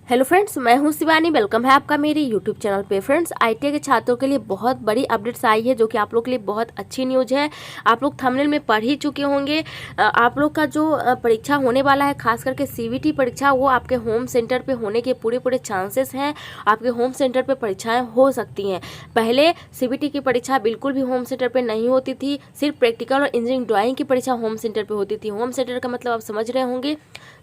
Hello friends, मैं हूं Shivani. Welcome है आपका मेरे यूट्यूब चैनल पे। फ्रेंड्स, आईटीआई के छात्रों के लिए बहुत बड़ी अपडेट्स आई है जो कि आप लोग के लिए बहुत अच्छी न्यूज़ है। आप लोग थंबनेल में पढ़ ही चुके होंगे। आप लोग का जो परीक्षा होने वाला है, खास करके सीबीटी परीक्षा, वो आपके होम सेंटर पे होने के पूरे चांसेस हैं। आपके होम सेंटर पे परीक्षाएँ हो सकती हैं। पहले सीबीटी की परीक्षा बिल्कुल भी होम सेंटर पर नहीं होती थी, सिर्फ प्रैक्टिकल और इंजीनियरिंग ड्राइंग की परीक्षा होम सेंटर पर होती थी। होम सेंटर का मतलब आप समझ रहे होंगे,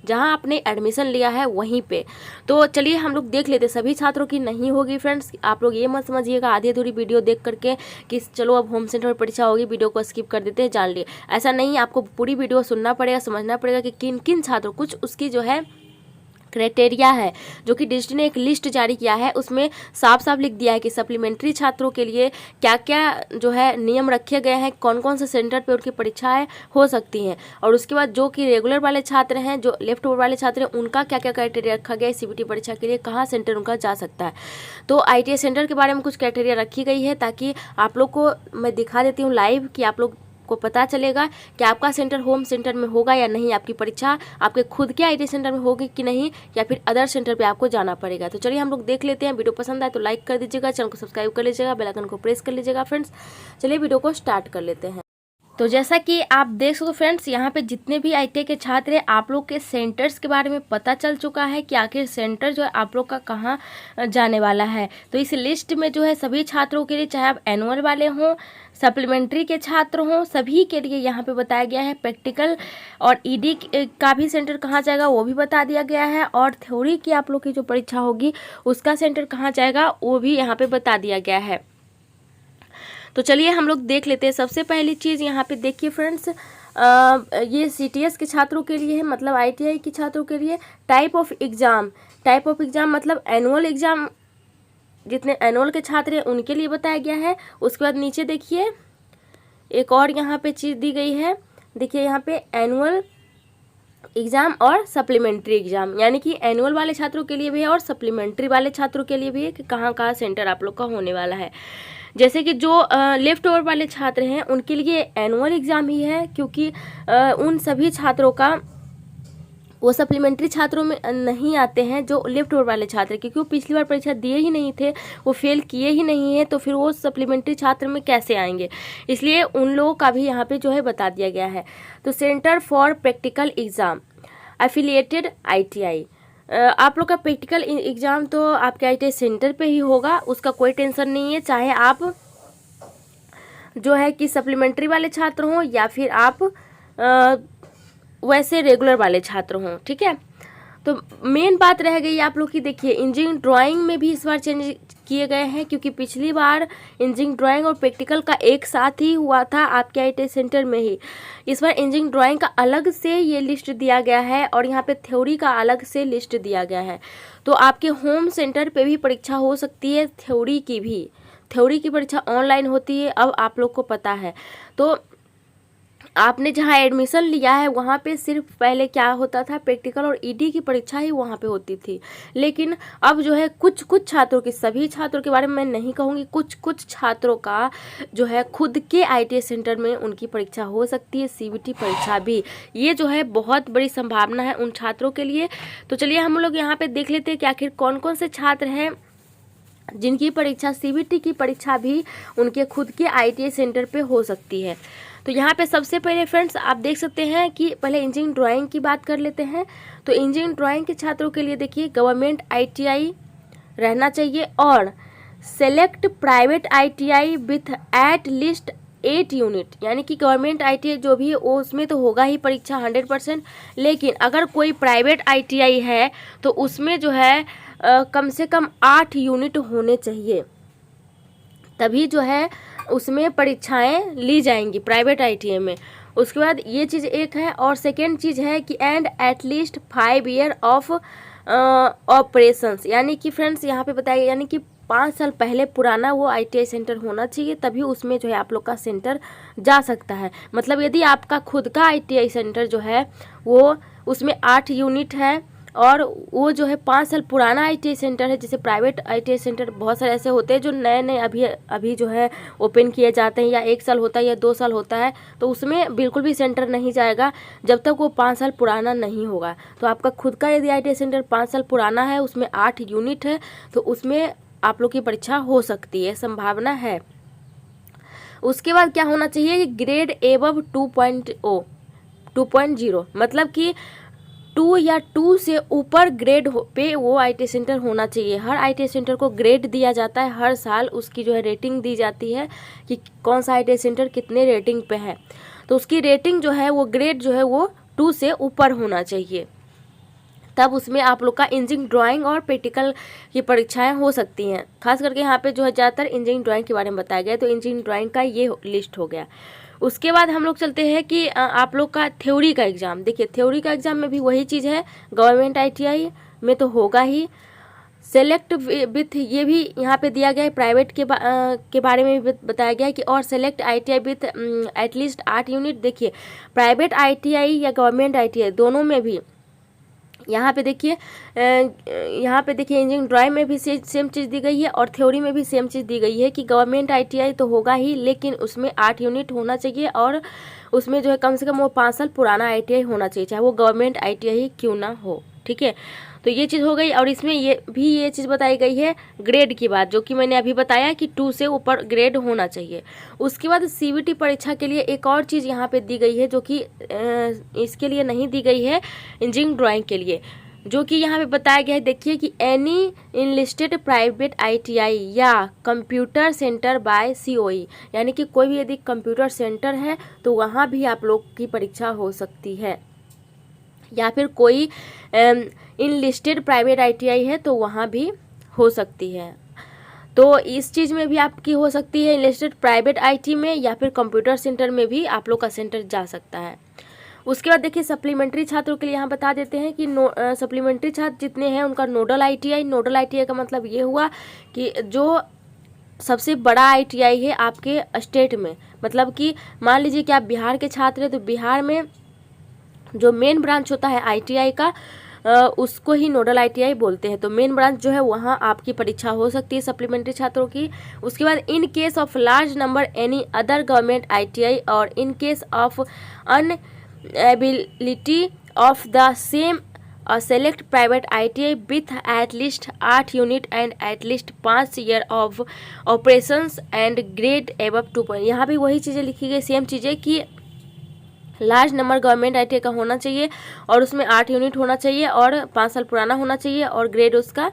जहाँ आपने एडमिशन लिया है वहीं पे। तो चलिए हम लोग देख लेते, सभी छात्रों की नहीं होगी। फ्रेंड्स, आप लोग ये मत समझिएगा आधी अधूरी वीडियो देख करके कि चलो अब होम सेंटर में परीक्षा होगी, वीडियो को स्किप कर देते हैं। जान लिए ऐसा नहीं, आपको पूरी वीडियो सुनना पड़ेगा, समझना पड़ेगा कि किन किन छात्रों, कुछ उसकी जो है क्राइटेरिया है जो कि डिस्ट्रिक्ट ने एक लिस्ट जारी किया है, उसमें साफ साफ लिख दिया है कि सप्लीमेंट्री छात्रों के लिए क्या क्या जो है नियम रखे गए हैं, कौन कौन से सेंटर पे उनकी परीक्षाएं हो सकती हैं। और उसके बाद जो कि रेगुलर वाले छात्र हैं, जो लेफ्ट ओवर वाले छात्र हैं, उनका क्या क्या क्राइटेरिया रखा गया है सीबीटी परीक्षा के लिए, कहाँ सेंटर उनका जा सकता है। तो आईटीआई सेंटर के बारे में कुछ क्राइटेरिया रखी गई है, ताकि आप लोग को मैं दिखा देती हूँ लाइव कि आप लोग को पता चलेगा कि आपका सेंटर होम सेंटर में होगा या नहीं, आपकी परीक्षा आपके खुद के आईटी सेंटर में होगी कि नहीं, या फिर अदर सेंटर पे आपको जाना पड़ेगा। तो चलिए हम लोग देख लेते हैं। वीडियो पसंद आए तो लाइक कर दीजिएगा, चैनल को सब्सक्राइब कर लीजिएगा, बेल आइकन को प्रेस कर लीजिएगा। फ्रेंड्स, चलिए वीडियो को स्टार्ट कर लेते हैं। तो जैसा कि आप देख सकते हो फ्रेंड्स, यहाँ पे जितने भी आईटीआई के छात्र हैं, आप लोग के सेंटर्स के बारे में पता चल चुका है कि आखिर सेंटर जो है आप लोग का कहाँ जाने वाला है। तो इस लिस्ट में जो है सभी छात्रों के लिए, चाहे आप एनुअल वाले हों, सप्लीमेंट्री के छात्र हों, सभी के लिए यहाँ पे बताया गया है। प्रैक्टिकल और ईडी का भी सेंटर कहाँ जाएगा वो भी बता दिया गया है, और थ्योरी की आप लोग की जो परीक्षा होगी उसका सेंटर कहाँ जाएगा वो भी यहाँ पे बता दिया गया है। तो चलिए हम लोग देख लेते हैं। सबसे पहली चीज़ यहाँ पे देखिए फ्रेंड्स, ये सीटीएस के छात्रों के लिए है, मतलब आईटीआई के छात्रों के लिए। टाइप ऑफ एग्ज़ाम मतलब एनुअल एग्ज़ाम, जितने एनुअल के छात्र हैं उनके लिए बताया गया है। उसके बाद नीचे देखिए एक और यहाँ पे चीज़ दी गई है, देखिए यहाँ पे एनुअल एग्ज़ाम और सप्लीमेंट्री एग्ज़ाम, यानी कि एनुअल वाले छात्रों के लिए भी है और सप्लीमेंट्री वाले छात्रों के लिए भी है कि कहाँ कहाँ सेंटर आप लोग का होने वाला है। जैसे कि जो लेफ़्ट ओवर वाले छात्र हैं उनके लिए एनुअल एग्ज़ाम ही है, क्योंकि उन सभी छात्रों का, वो सप्लीमेंट्री छात्रों में नहीं आते हैं जो लेफ्ट ओवर वाले छात्र, क्योंकि वो पिछली बार परीक्षा दिए ही नहीं थे, वो फेल किए ही नहीं है, तो फिर वो सप्लीमेंट्री छात्र में कैसे आएंगे। इसलिए उन लोगों का भी यहाँ पे जो है बता दिया गया है। तो centre for practical exam affiliated ITI, आप लोग का प्रैक्टिकल एग्ज़ाम तो आपके आईटीआई सेंटर पे ही होगा, उसका कोई टेंशन नहीं है। चाहे आप जो है कि सप्लीमेंट्री वाले छात्र हों या फिर आप वैसे रेगुलर वाले छात्र हों, ठीक है। तो मेन बात रह गई आप लोग की, देखिए इंजीनियरिंग ड्राइंग में भी इस बार चेंज किए गए हैं, क्योंकि पिछली बार इंजीनियरिंग ड्राइंग और प्रैक्टिकल का एक साथ ही हुआ था आपके आईटीआई सेंटर में ही। इस बार इंजीनियरिंग ड्राइंग का अलग से ये लिस्ट दिया गया है और यहाँ पे थ्योरी का अलग से लिस्ट दिया गया है। तो आपके होम सेंटर पे भी परीक्षा हो सकती है, थ्योरी की भी। थ्योरी की परीक्षा ऑनलाइन होती है, अब आप लोग को पता है। तो आपने जहाँ एडमिशन लिया है वहाँ पे सिर्फ पहले क्या होता था, प्रैक्टिकल और ईडी की परीक्षा ही वहाँ पे होती थी। लेकिन अब जो है कुछ छात्रों की, सभी छात्रों के बारे में मैं नहीं कहूँगी, कुछ छात्रों का जो है खुद के आईटीआई सेंटर में उनकी परीक्षा हो सकती है, सीबीटी परीक्षा भी। ये जो है बहुत बड़ी संभावना है उन छात्रों के लिए। तो चलिए हम लोग यहाँ पर देख लेते हैं कि आखिर कौन कौन से छात्र हैं जिनकी परीक्षा, सीबीटी की परीक्षा भी उनके खुद के आईटीआई सेंटर पे हो सकती है। तो यहाँ पे सबसे पहले फ्रेंड्स आप देख सकते हैं कि पहले इंजीनियरिंग ड्राइंग की बात कर लेते हैं। तो इंजीनियरिंग ड्राइंग के छात्रों के लिए देखिए गवर्नमेंट आईटीआई रहना चाहिए, और select private ITI with at least 8 unit, यानी कि गवर्नमेंट आईटीआई जो भी है वो उसमें तो होगा ही परीक्षा 100%, लेकिन अगर कोई प्राइवेट आईटीआई है तो उसमें जो है कम से कम 8 यूनिट होने चाहिए, तभी जो है उसमें परीक्षाएं ली जाएंगी प्राइवेट आईटीआई में। उसके बाद ये चीज़ एक है, और सेकेंड चीज़ है कि and at least 5 year of operations, यानी कि फ्रेंड्स यहाँ पे बताया, यानी कि 5 साल पहले पुराना वो आईटीआई सेंटर होना चाहिए, तभी उसमें जो है आप लोग का सेंटर जा सकता है। मतलब यदि आपका खुद का आईटीआई सेंटर जो है वो उसमें 8 यूनिट है और वो जो है 5 साल पुराना ITI सेंटर है। जैसे प्राइवेट ITI सेंटर बहुत सारे ऐसे होते हैं जो नए नए अभी जो है ओपन किए जाते हैं, या 1 साल होता है या 2 साल होता है, तो उसमें बिल्कुल भी सेंटर नहीं जाएगा जब तक वो 5 साल पुराना नहीं होगा। तो आपका खुद का यदि ITI सेंटर 5 साल पुराना है, उसमें 8 यूनिट है, तो उसमें आप लोग की परीक्षा हो सकती है, संभावना है। उसके बाद क्या होना चाहिए कि ग्रेड एबव 2.0, मतलब कि 2 या 2 से ऊपर ग्रेड पे वो ITI सेंटर होना चाहिए। हर ITI सेंटर को ग्रेड दिया जाता है, हर साल उसकी जो है रेटिंग दी जाती है कि कौन सा ITI सेंटर कितने रेटिंग पे है। तो उसकी रेटिंग जो है वो ग्रेड जो है वो 2 से ऊपर होना चाहिए, तब उसमें आप लोग का इंजीनियरिंग ड्राइंग और प्रैक्टिकल की परीक्षाएं हो सकती हैं। खास करके यहाँ पे जो है ज़्यादातर इंजीनियरिंग ड्राइंग के बारे में बताया गया, तो इंजीनियरिंग ड्राइंग का ये लिस्ट हो गया। उसके बाद हम लोग चलते हैं कि आप लोग का थ्योरी का एग्ज़ाम। देखिए थ्योरी का एग्ज़ाम में भी वही चीज़ है, गवर्नमेंट ITI में तो होगा ही। सेलेक्ट विथ ये भी यहाँ पे दिया गया है, प्राइवेट के बारे में भी बताया गया है कि और select ITI with at least 8 unit. देखिए प्राइवेट ITI या गवर्नमेंट ITI दोनों में भी यहाँ पे देखिए इंजीनियरिंग ड्राइंग में भी सेम चीज़ दी गई है और थ्योरी में भी सेम चीज़ दी गई है कि गवर्नमेंट ITI तो होगा ही, लेकिन उसमें 8 यूनिट होना चाहिए और उसमें जो है कम से कम वो 5 साल पुराना ITI होना चाहिए, चाहे वो गवर्नमेंट ITI ही क्यों ना हो। ठीक है, तो ये चीज़ हो गई। और इसमें ये चीज़ बताई गई है ग्रेड की बात, जो कि मैंने अभी बताया कि 2 से ऊपर ग्रेड होना चाहिए। उसके बाद CBT परीक्षा के लिए एक और चीज़ यहाँ पे दी गई है, जो कि इसके लिए नहीं दी गई है, इंजीनियरिंग ड्राइंग के लिए, जो कि यहाँ पे बताया गया है। देखिए कि एनी इनलिस्टेड प्राइवेट ITI या कंप्यूटर सेंटर बाय COE, यानी कि कोई भी यदि कंप्यूटर सेंटर है तो वहाँ भी आप लोग की परीक्षा हो सकती है, या फिर कोई इनलिस्टेड प्राइवेट ITI है तो वहाँ भी हो सकती है। तो इस चीज़ में भी आपकी हो सकती है, इनलिस्टेड प्राइवेट IT में या फिर कंप्यूटर सेंटर में भी आप लोग का सेंटर जा सकता है। उसके बाद देखिए सप्लीमेंट्री छात्रों के लिए यहाँ बता देते हैं कि सप्लीमेंट्री छात्र जितने हैं उनका नोडल ITI का मतलब ये हुआ कि जो सबसे बड़ा ITI है आपके स्टेट में। मतलब कि मान लीजिए कि आप बिहार के छात्र हैं, तो बिहार में जो मेन ब्रांच होता है ITI का उसको ही नोडल ITI बोलते हैं। तो मेन ब्रांच जो है वहाँ आपकी परीक्षा हो सकती है सप्लीमेंट्री छात्रों की। उसके बाद in case of large number any other government ITI और in case of inability of the same select private ITI with at least 8 unit and at least 5 year of operations and grade above 2. यहाँ भी वही चीज़ें लिखी गई, same चीज़ें कि large number government ITI का होना चाहिए और उसमें 8 यूनिट होना चाहिए और 5 साल पुराना होना चाहिए और ग्रेड उसका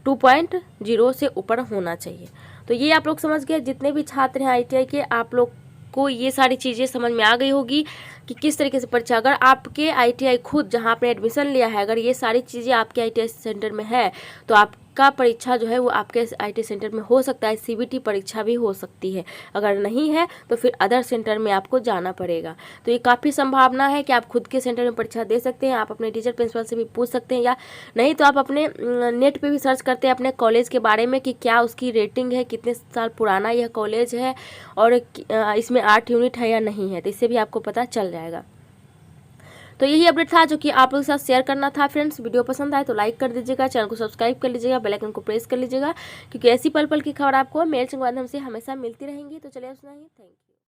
2.0 से ऊपर होना चाहिए। तो ये आप लोग समझ गए, जितने भी छात्र हैं ITI के, आप लोग को ये सारी चीज़ें समझ में आ गई होगी कि किस तरीके से परीक्षा। अगर आपके ITI खुद जहाँ आपने एडमिशन लिया है, अगर ये सारी चीज़ें आपके ITI सेंटर में है तो आपका परीक्षा जो है वो आपके ITI सेंटर में हो सकता है। CBT परीक्षा भी हो सकती है, अगर नहीं है तो फिर अदर सेंटर में आपको जाना पड़ेगा। तो ये काफ़ी संभावना है कि आप खुद के सेंटर में परीक्षा दे सकते हैं। आप अपने टीचर प्रिंसिपल से भी पूछ सकते हैं, या नहीं तो आप अपने नेट पे भी सर्च करते हैं अपने कॉलेज के बारे में कि क्या उसकी रेटिंग है, कितने साल पुराना यह कॉलेज है और इसमें 8 यूनिट है या नहीं है, तो इससे भी आपको पता चल जाएगा। तो यही अपडेट था जो कि आप लोगों के साथ शेयर करना था। फ्रेंड्स, वीडियो पसंद आए तो लाइक कर दीजिएगा, चैनल को सब्सक्राइब कर लीजिएगा, बेल आइकन को प्रेस कर लीजिएगा, क्योंकि ऐसी पल पल की खबर आपको मेल के माध्यम से हमेशा मिलती रहेंगी। तो चलिए सुनाइए, थैंक यू।